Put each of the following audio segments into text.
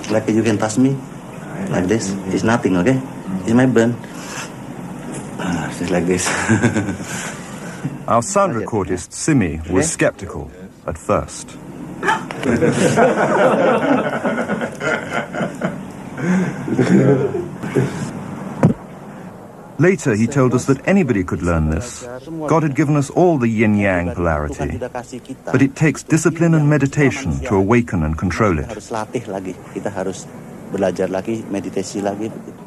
Like you can touch me, like this. It's nothing, okay? It's my burn. Just like this. Our sound recordist, Simi, was skeptical at first. Later, he told us that anybody could learn this. God had given us all the yin-yang polarity, but it takes discipline and meditation to awaken and control it.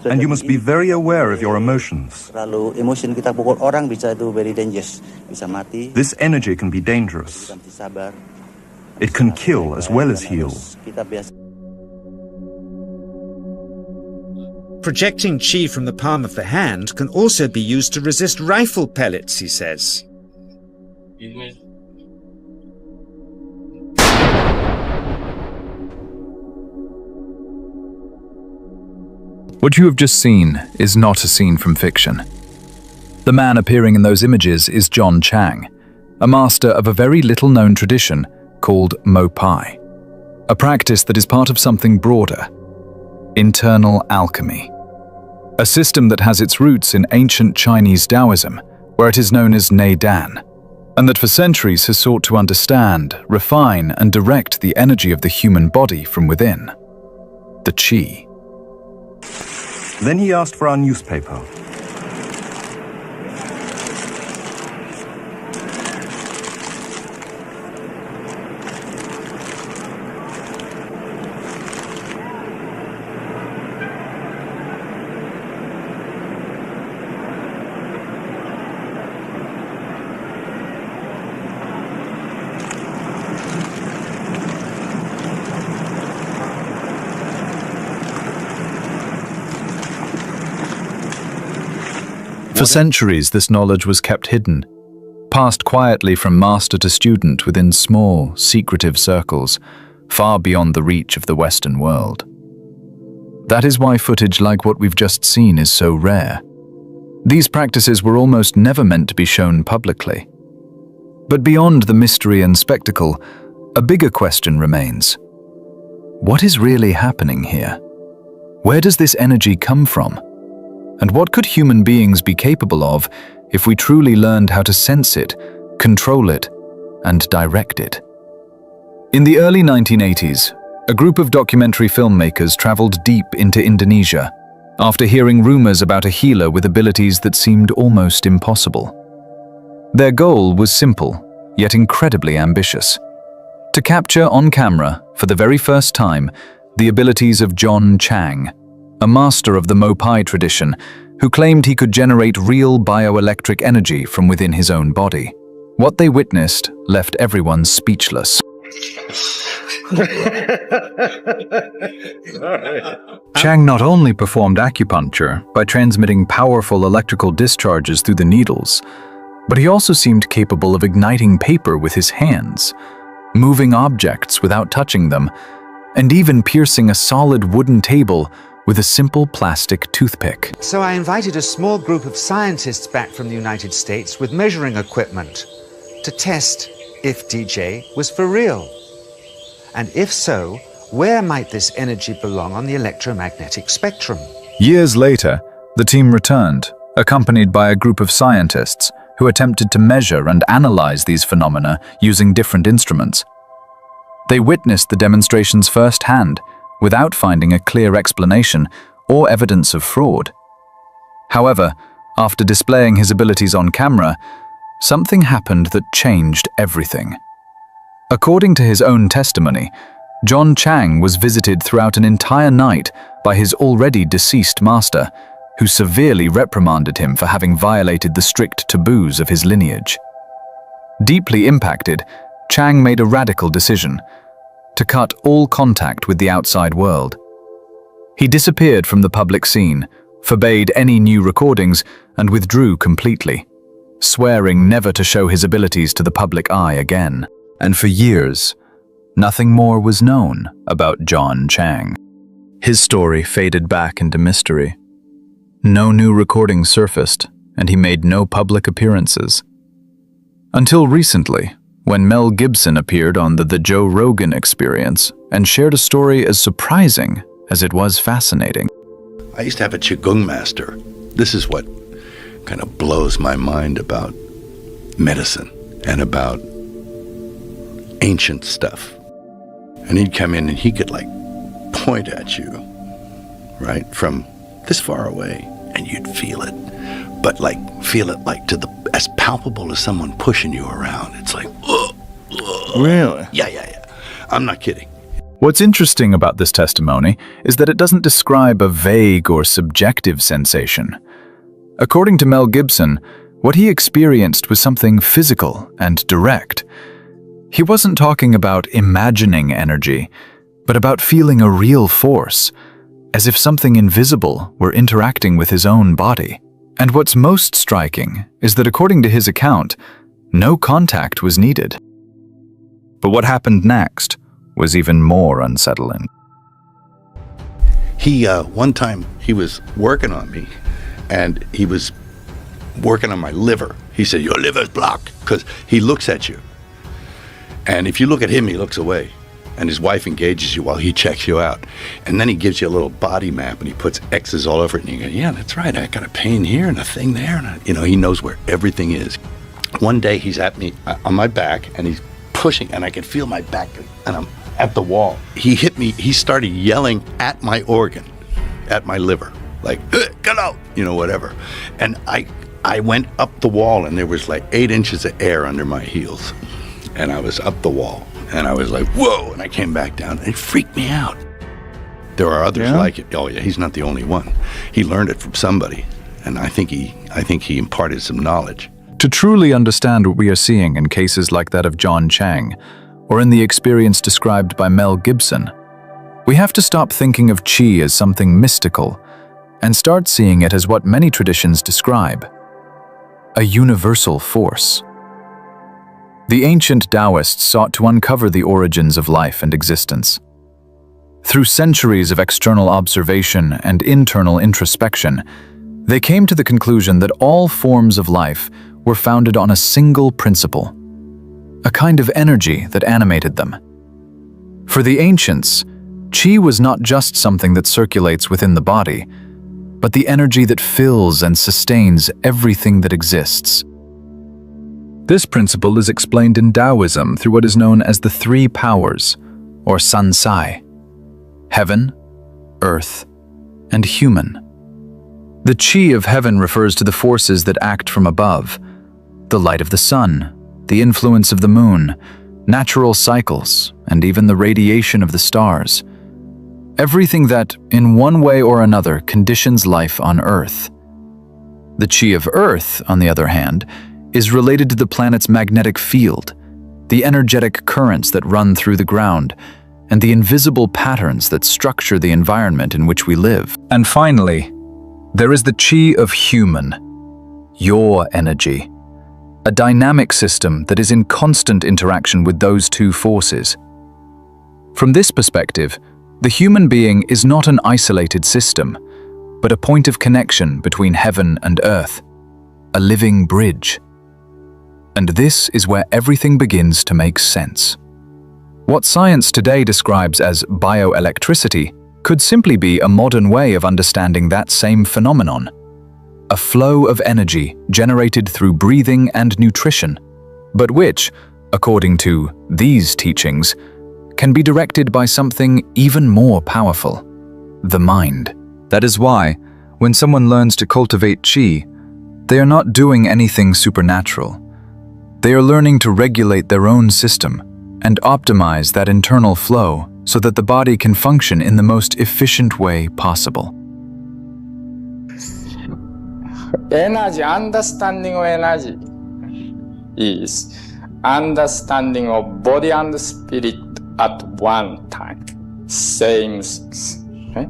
And you must be very aware of your emotions. This energy can be dangerous. It can kill as well as heal. Projecting chi from the palm of the hand can also be used to resist rifle pellets, he says. What you have just seen is not a scene from fiction. The man appearing in those images is John Chang, a master of a very little-known tradition called Mo-Pai, a practice that is part of something broader: internal alchemy, a system that has its roots in ancient Chinese Taoism, where it is known as Nei Dan, and that for centuries has sought to understand, refine, and direct the energy of the human body from within, the Qi. Then he asked for our newspaper. For centuries, this knowledge was kept hidden, passed quietly from master to student within small, secretive circles, far beyond the reach of the Western world. That is why footage like what we've just seen is so rare. These practices were almost never meant to be shown publicly. But beyond the mystery and spectacle, a bigger question remains. What is really happening here? Where does this energy come from? And what could human beings be capable of if we truly learned how to sense it, control it, and direct it? In the early 1980s, a group of documentary filmmakers traveled deep into Indonesia after hearing rumors about a healer with abilities that seemed almost impossible. Their goal was simple, yet incredibly ambitious: to capture on camera, for the very first time, the abilities of John Chang, a master of the Mo-Pai tradition, who claimed he could generate real bioelectric energy from within his own body. What they witnessed left everyone speechless. Chang not only performed acupuncture by transmitting powerful electrical discharges through the needles, but he also seemed capable of igniting paper with his hands, moving objects without touching them, and even piercing a solid wooden table with a simple plastic toothpick. So I invited a small group of scientists back from the United States with measuring equipment to test if DJ was for real. And if so, where might this energy belong on the electromagnetic spectrum? Years later, the team returned, accompanied by a group of scientists who attempted to measure and analyze these phenomena using different instruments. They witnessed the demonstrations firsthand, without finding a clear explanation or evidence of fraud. However, after displaying his abilities on camera, something happened that changed everything. According to his own testimony, John Chang was visited throughout an entire night by his already deceased master, who severely reprimanded him for having violated the strict taboos of his lineage. Deeply impacted, Chang made a radical decision: to cut all contact with the outside world. He disappeared from the public scene, forbade any new recordings, and withdrew completely, swearing never to show his abilities to the public eye again. And for years, nothing more was known about John Chang. His story faded back into mystery. No new recordings surfaced, and he made no public appearances. Until recently, when Mel Gibson appeared on the Joe Rogan Experience and shared a story as surprising as it was fascinating. I used to have a Qigong master. This is what kind of blows my mind about medicine and about ancient stuff. And he'd come in and he could like point at you, right, from this far away, and you'd feel it. But like, feel it like as palpable as someone pushing you around. It's like, ugh, ugh. Really? Yeah. I'm not kidding. What's interesting about this testimony is that it doesn't describe a vague or subjective sensation. According to Mel Gibson, what he experienced was something physical and direct. He wasn't talking about imagining energy, but about feeling a real force, as if something invisible were interacting with his own body. And what's most striking is that according to his account, no contact was needed. But what happened next was even more unsettling. One time he was working on me, and he was working on my liver. He said, "Your liver's blocked," because he looks at you. And if you look at him, he looks away. And his wife engages you while he checks you out. And then he gives you a little body map and he puts X's all over it. And you go, yeah, that's right. I got a pain here and a thing there. And he knows where everything is. One day he's at me on my back and he's pushing and I can feel my back and I'm at the wall. He hit me. He started yelling at my organ, at my liver, like, get out, whatever. And I went up the wall and there was like 8 inches of air under my heels. And I was up the wall. And I was like, whoa, and I came back down. It freaked me out. There are others like it. Oh, yeah, he's not the only one. He learned it from somebody, and I think he imparted some knowledge. To truly understand what we are seeing in cases like that of John Chang, or in the experience described by Mel Gibson, we have to stop thinking of qi as something mystical and start seeing it as what many traditions describe: a universal force. The ancient Taoists sought to uncover the origins of life and existence. Through centuries of external observation and internal introspection, they came to the conclusion that all forms of life were founded on a single principle, a kind of energy that animated them. For the ancients, qi was not just something that circulates within the body, but the energy that fills and sustains everything that exists. This principle is explained in Taoism through what is known as the 3 powers, or Sansai: heaven, earth, and human. The qi of heaven refers to the forces that act from above: the light of the sun, the influence of the moon, natural cycles, and even the radiation of the stars. Everything that, in one way or another, conditions life on Earth. The qi of Earth, on the other hand, is related to the planet's magnetic field, the energetic currents that run through the ground, and the invisible patterns that structure the environment in which we live. And finally, there is the qi of human, your energy, a dynamic system that is in constant interaction with those 2 forces. From this perspective, the human being is not an isolated system, but a point of connection between heaven and earth, a living bridge. And this is where everything begins to make sense. What science today describes as bioelectricity could simply be a modern way of understanding that same phenomenon: a flow of energy generated through breathing and nutrition, but which, according to these teachings, can be directed by something even more powerful: the mind. That is why, when someone learns to cultivate qi, they are not doing anything supernatural. They are learning to regulate their own system and optimize that internal flow so that the body can function in the most efficient way possible. Energy, understanding of energy is understanding of body and spirit at one time. Same things. Okay?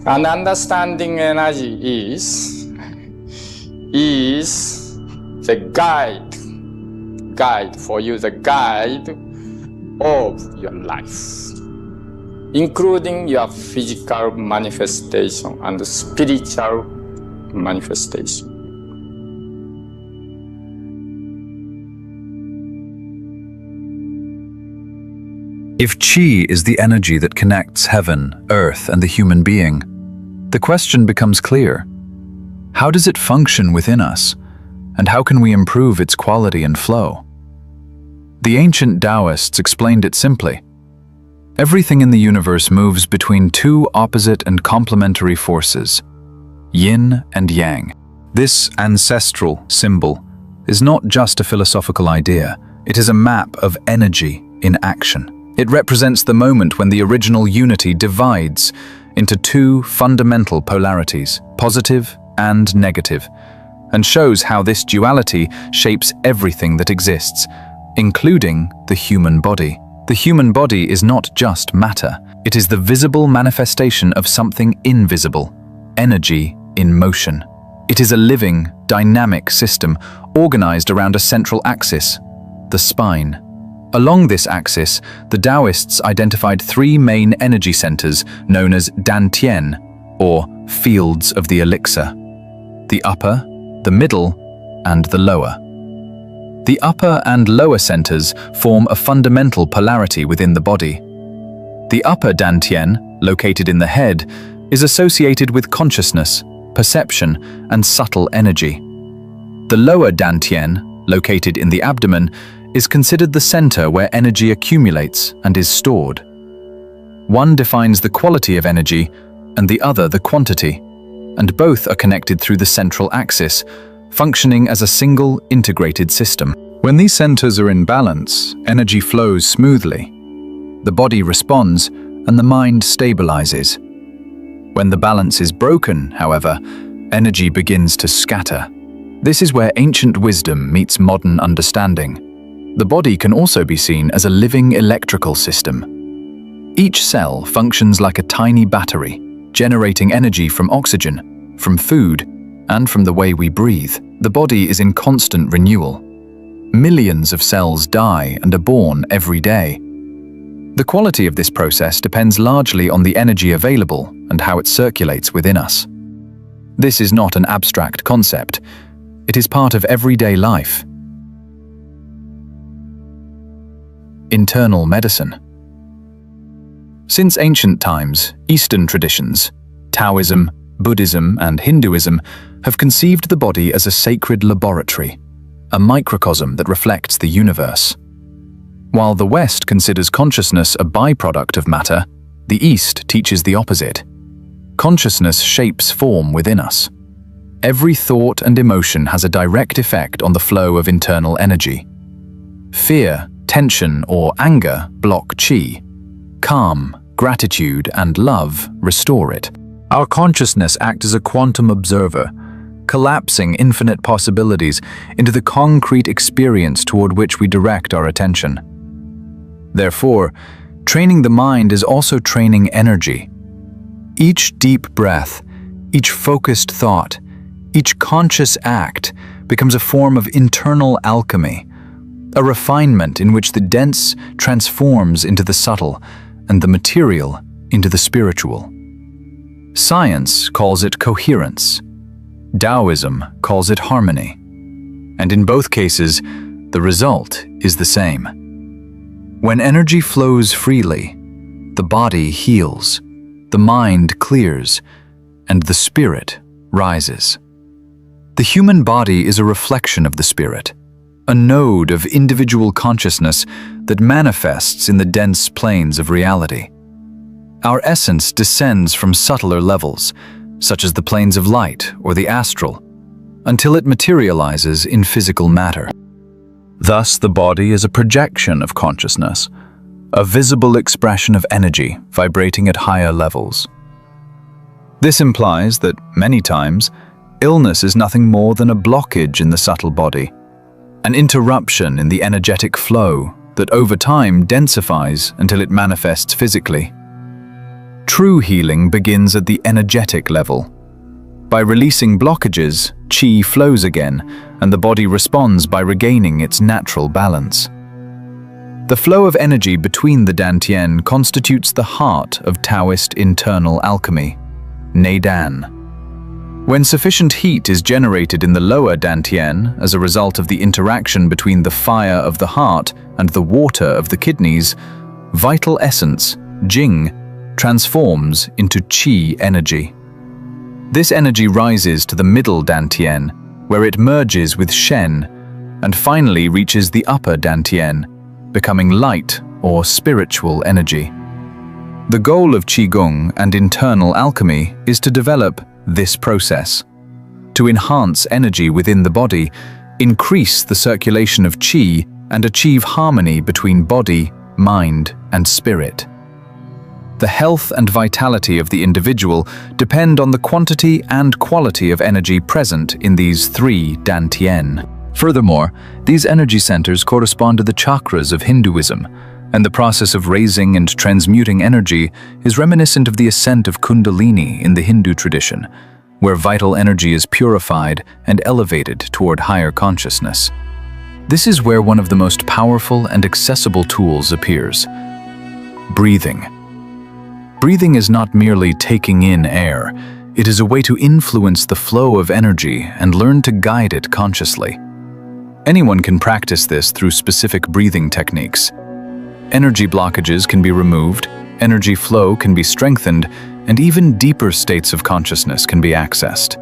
And understanding energy is the guide for you, the guide of your life, including your physical manifestation and spiritual manifestation. If qi is the energy that connects heaven, earth, and the human being, the question becomes clear. How does it function within us, and how can we improve its quality and flow? The ancient Taoists explained it simply. Everything in the universe moves between two opposite and complementary forces, yin and yang. This ancestral symbol is not just a philosophical idea, it is a map of energy in action. It represents the moment when the original unity divides into two fundamental polarities, positive and negative, and shows how this duality shapes everything that exists, including the human body. The human body is not just matter, it is the visible manifestation of something invisible, energy in motion. It is a living, dynamic system organized around a central axis, the spine. Along this axis, the Taoists identified three main energy centers known as Dantian, or fields of the elixir: the upper, the middle, and the lower. The upper and lower centers form a fundamental polarity within the body. The upper Dantian, located in the head, is associated with consciousness, perception, and subtle energy. The lower Dantian, located in the abdomen, is considered the center where energy accumulates and is stored. One defines the quality of energy, and the other the quantity, and both are connected through the central axis, functioning as a single integrated system. When these centers are in balance, energy flows smoothly. The body responds, and the mind stabilizes. When the balance is broken, however, energy begins to scatter. This is where ancient wisdom meets modern understanding. The body can also be seen as a living electrical system. Each cell functions like a tiny battery, generating energy from oxygen, from food, and from the way we breathe. The body is in constant renewal. Millions of cells die and are born every day. The quality of this process depends largely on the energy available and how it circulates within us. This is not an abstract concept. It is part of everyday life. Internal medicine. Since ancient times, Eastern traditions, Taoism, Buddhism, and Hinduism have conceived the body as a sacred laboratory, a microcosm that reflects the universe. While the West considers consciousness a byproduct of matter, the East teaches the opposite. Consciousness shapes form within us. Every thought and emotion has a direct effect on the flow of internal energy. Fear, tension, or anger block qi. Calm, gratitude, and love restore it. Our consciousness acts as a quantum observer, collapsing infinite possibilities into the concrete experience toward which we direct our attention. Therefore, training the mind is also training energy. Each deep breath, each focused thought, each conscious act becomes a form of internal alchemy, a refinement in which the dense transforms into the subtle and the material into the spiritual. Science calls it coherence. Taoism calls it harmony. And in both cases, the result is the same. When energy flows freely, the body heals, the mind clears, and the spirit rises. The human body is a reflection of the spirit, a node of individual consciousness that manifests in the dense planes of reality. Our essence descends from subtler levels, such as the planes of light or the astral, until it materializes in physical matter. Thus, the body is a projection of consciousness, a visible expression of energy vibrating at higher levels. This implies that, many times, illness is nothing more than a blockage in the subtle body, an interruption in the energetic flow that over time densifies until it manifests physically. True healing begins at the energetic level. By releasing blockages, qi flows again, and the body responds by regaining its natural balance. The flow of energy between the Dantian constitutes the heart of Taoist internal alchemy, Neidan. When sufficient heat is generated in the lower Dantian as a result of the interaction between the fire of the heart and the water of the kidneys, vital essence, Jing, transforms into qi energy. This energy rises to the middle dantian, where it merges with Shen, and finally reaches the upper dantian, becoming light or spiritual energy. The goal of Qigong and internal alchemy is to develop this process, to enhance energy within the body, increase the circulation of qi, and achieve harmony between body, mind, and spirit. The health and vitality of the individual depend on the quantity and quality of energy present in these 3 dantian. Furthermore, these energy centers correspond to the chakras of Hinduism, and the process of raising and transmuting energy is reminiscent of the ascent of Kundalini in the Hindu tradition, where vital energy is purified and elevated toward higher consciousness. This is where one of the most powerful and accessible tools appears: breathing. Breathing is not merely taking in air, it is a way to influence the flow of energy and learn to guide it consciously. Anyone can practice this through specific breathing techniques. Energy blockages can be removed, energy flow can be strengthened, and even deeper states of consciousness can be accessed.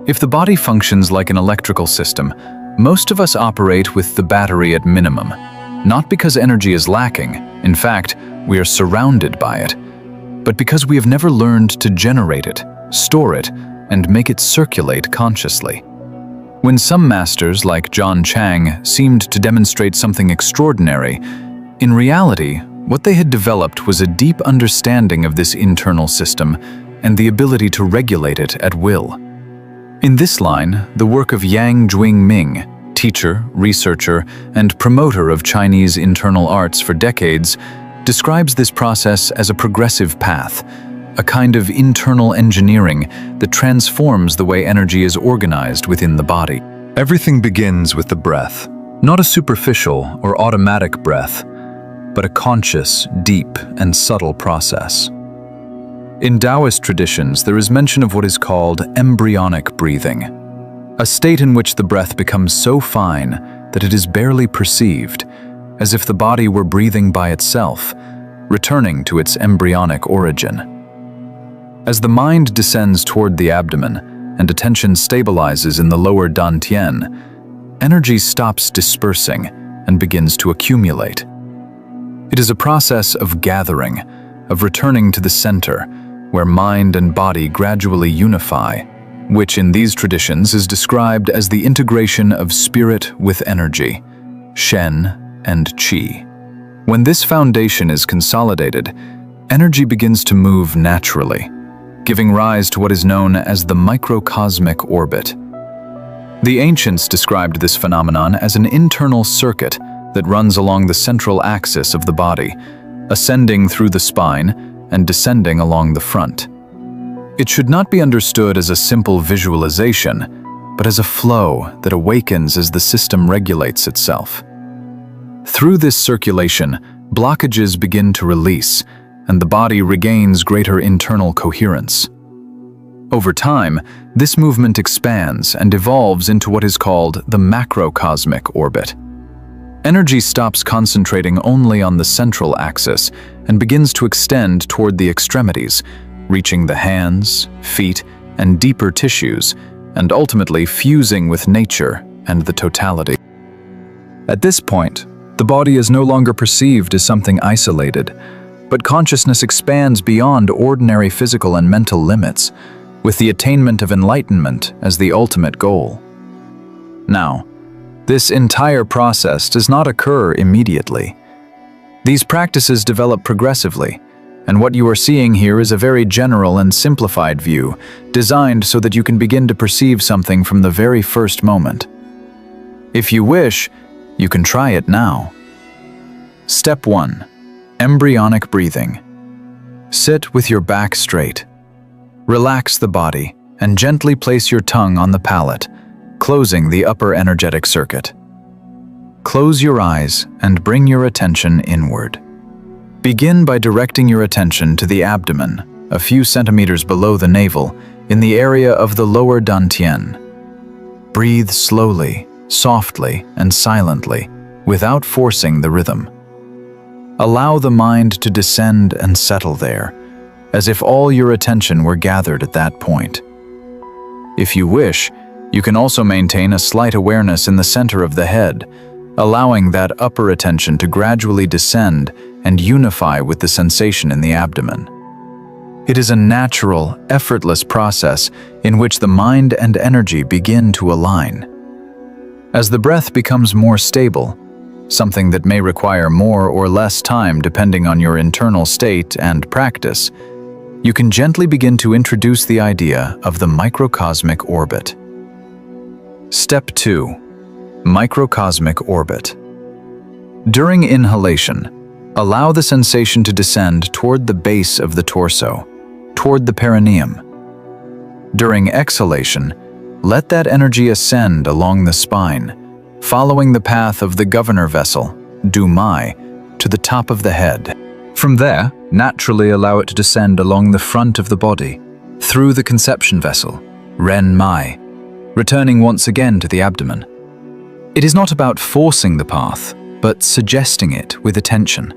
If the body functions like an electrical system, most of us operate with the battery at minimum, not because energy is lacking, in fact, we are surrounded by it, but because we have never learned to generate it, store it, and make it circulate consciously. When some masters like John Chang seemed to demonstrate something extraordinary, in reality, what they had developed was a deep understanding of this internal system and the ability to regulate it at will. In this line, the work of Yang Jwing-Ming, teacher, researcher, and promoter of Chinese internal arts for decades, describes this process as a progressive path, a kind of internal engineering that transforms the way energy is organized within the body. Everything begins with the breath, not a superficial or automatic breath, but a conscious, deep, and subtle process. In Taoist traditions, there is mention of what is called embryonic breathing, a state in which the breath becomes so fine that it is barely perceived, as if the body were breathing by itself, returning to its embryonic origin. As the mind descends toward the abdomen and attention stabilizes in the lower dantian, energy stops dispersing and begins to accumulate. It is a process of gathering, of returning to the center, where mind and body gradually unify, which in these traditions is described as the integration of spirit with energy, Shen and Qi. When this foundation is consolidated, energy begins to move naturally, giving rise to what is known as the microcosmic orbit. The ancients described this phenomenon as an internal circuit that runs along the central axis of the body, ascending through the spine and descending along the front. It should not be understood as a simple visualization, but as a flow that awakens as the system regulates itself. Through this circulation, blockages begin to release, and the body regains greater internal coherence. Over time, this movement expands and evolves into what is called the macrocosmic orbit. Energy stops concentrating only on the central axis and begins to extend toward the extremities, reaching the hands, feet, and deeper tissues, and ultimately fusing with nature and the totality. At this point, the body is no longer perceived as something isolated, but consciousness expands beyond ordinary physical and mental limits, with the attainment of enlightenment as the ultimate goal. Now, this entire process does not occur immediately. These practices develop progressively, and what you are seeing here is a very general and simplified view, designed so that you can begin to perceive something from the very first moment. If you wish, you can try it now. Step 1. Embryonic breathing. Sit with your back straight. Relax the body and gently place your tongue on the palate, closing the upper energetic circuit. Close your eyes and bring your attention inward. Begin by directing your attention to the abdomen, a few centimeters below the navel, in the area of the lower dantian. Breathe slowly, softly, and silently, without forcing the rhythm. Allow the mind to descend and settle there, as if all your attention were gathered at that point. If you wish, you can also maintain a slight awareness in the center of the head, allowing that upper attention to gradually descend and unify with the sensation in the abdomen. It is a natural, effortless process in which the mind and energy begin to align. As the breath becomes more stable, something that may require more or less time depending on your internal state and practice, you can gently begin to introduce the idea of the microcosmic orbit. Step 2. Microcosmic orbit. During inhalation, allow the sensation to descend toward the base of the torso, toward the perineum. During exhalation, let that energy ascend along the spine, following the path of the governor vessel, Dumai, to the top of the head. From there, naturally allow it to descend along the front of the body, through the conception vessel, Ren Mai, returning once again to the abdomen. It is not about forcing the path, but suggesting it with attention,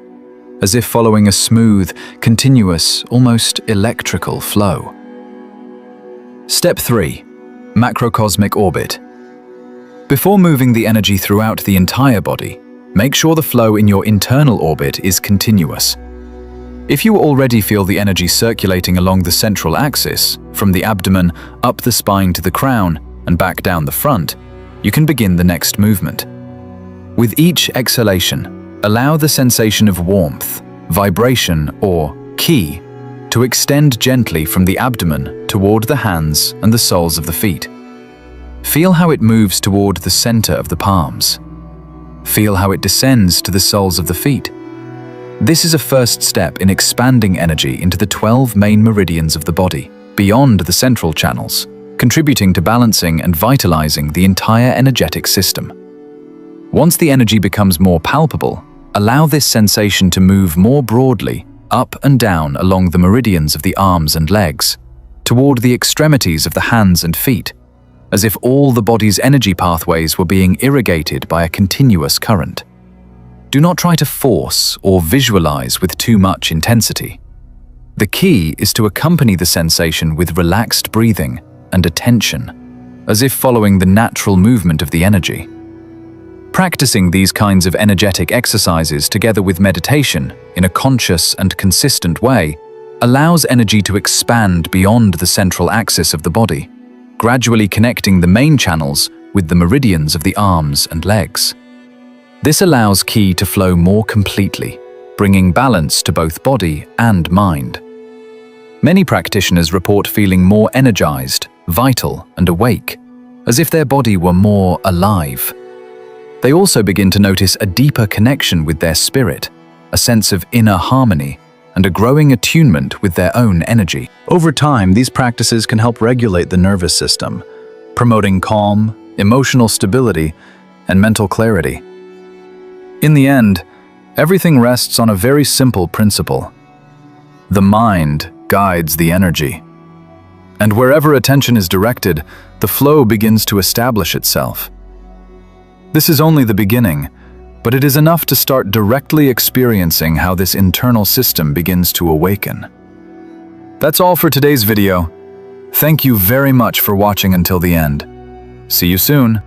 as if following a smooth, continuous, almost electrical flow. Step 3. Macrocosmic orbit. Before moving the energy throughout the entire body, make sure the flow in your internal orbit is continuous. If you already feel the energy circulating along the central axis, from the abdomen up the spine to the crown and back down the front, you can begin the next movement. With each exhalation, allow the sensation of warmth, vibration, or qi to extend gently from the abdomen toward the hands and the soles of the feet. Feel how it moves toward the center of the palms. Feel how it descends to the soles of the feet. This is a first step in expanding energy into the 12 main meridians of the body, beyond the central channels, contributing to balancing and vitalizing the entire energetic system. Once the energy becomes more palpable, allow this sensation to move more broadly up and down along the meridians of the arms and legs, toward the extremities of the hands and feet, as if all the body's energy pathways were being irrigated by a continuous current. Do not try to force or visualize with too much intensity. The key is to accompany the sensation with relaxed breathing and attention, as if following the natural movement of the energy. Practicing these kinds of energetic exercises together with meditation in a conscious and consistent way allows energy to expand beyond the central axis of the body, gradually connecting the main channels with the meridians of the arms and legs. This allows qi to flow more completely, bringing balance to both body and mind. Many practitioners report feeling more energized, vital, and awake, as if their body were more alive. They also begin to notice a deeper connection with their spirit, a sense of inner harmony, and a growing attunement with their own energy. Over time, these practices can help regulate the nervous system, promoting calm, emotional stability, and mental clarity. In the end, everything rests on a very simple principle. The mind guides the energy. And wherever attention is directed, the flow begins to establish itself. This is only the beginning, but it is enough to start directly experiencing how this internal system begins to awaken. That's all for today's video. Thank you very much for watching until the end. See you soon.